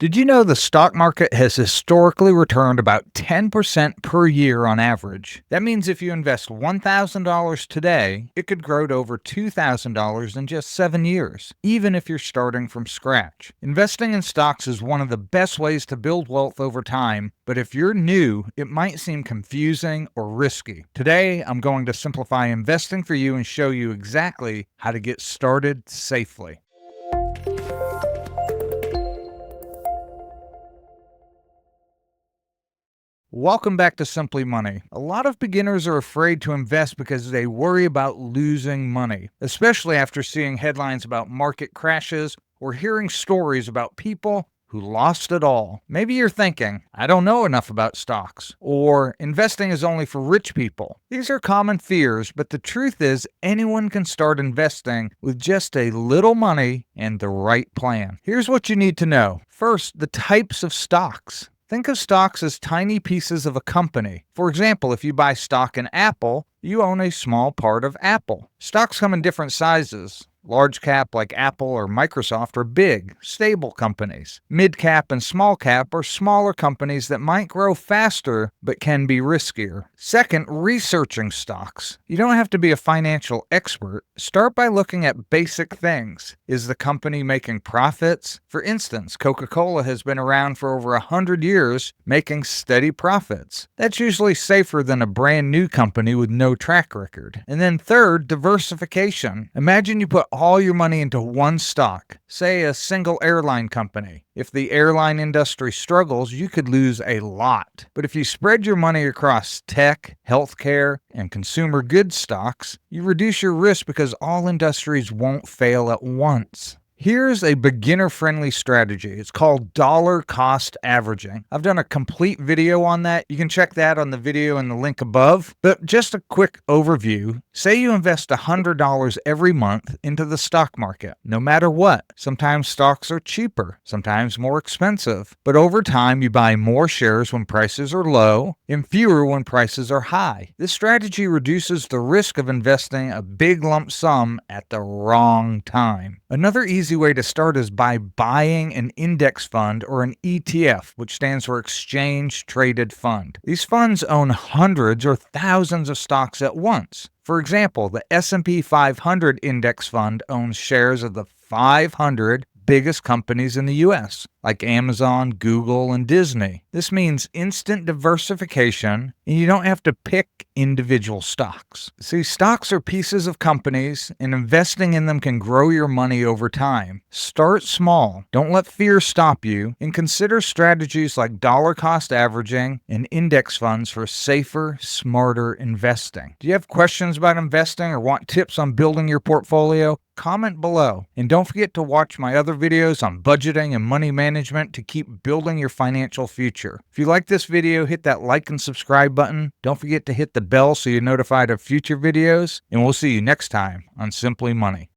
Did you know the stock market has historically returned about 10% per year on average? That means if you invest $1,000 today, it could grow to over $2,000 in just 7 years, even if you're starting from scratch. Investing in stocks is one of the best ways to build wealth over time, but if you're new, it might seem confusing or risky. Today, I'm going to simplify investing for you and show you exactly how to get started safely. Welcome back to Simply Money. A lot of beginners are afraid to invest because they worry about losing money, especially after seeing headlines about market crashes or hearing stories about people who lost it all. Maybe you're thinking, I don't know enough about stocks, or investing is only for rich people. These are common fears, but the truth is anyone can start investing with just a little money and the right plan. Here's what you need to know. First, the types of stocks. Think of stocks as tiny pieces of a company. For example, if you buy stock in Apple, you own a small part of Apple. Stocks come in different sizes. Large cap like Apple or Microsoft are big, stable companies. Mid cap and small cap are smaller companies that might grow faster but can be riskier. Second, researching stocks. You don't have to be a financial expert. Start by looking at basic things. Is the company making profits? For instance, Coca-Cola has been around for over 100 years, making steady profits. That's usually safer than a brand new company with no track record. And then third, diversification. Imagine you put all your money into one stock, say a single airline company. If the airline industry struggles, you could lose a lot. But if you spread your money across tech, healthcare, and consumer goods stocks, you reduce your risk because all industries won't fail at once. Here's a beginner-friendly strategy. It's called dollar cost averaging. I've done a complete video on that. You can check that on the video in the link above. But just a quick overview. Say you invest $100 every month into the stock market, no matter what. Sometimes stocks are cheaper, sometimes more expensive. But over time, you buy more shares when prices are low and fewer when prices are high. This strategy reduces the risk of investing a big lump sum at the wrong time. Another easy way to start is by buying an index fund or an ETF, which stands for Exchange Traded Fund. These funds own hundreds or thousands of stocks at once. For example, the S&P 500 index fund owns shares of the 500 biggest companies in the U.S., like Amazon, Google, and Disney. This means instant diversification, and you don't have to pick individual stocks. See, stocks are pieces of companies, and investing in them can grow your money over time. Start small. Don't let fear stop you, and consider strategies like dollar cost averaging and index funds for safer, smarter investing. Do you have questions about investing or want tips on building your portfolio? Comment below. And don't forget to watch my other videos on budgeting and money management to keep building your financial future. If you like this video, hit that like and subscribe button. Don't forget to hit the bell so you're notified of future videos. And we'll see you next time on Simply Money.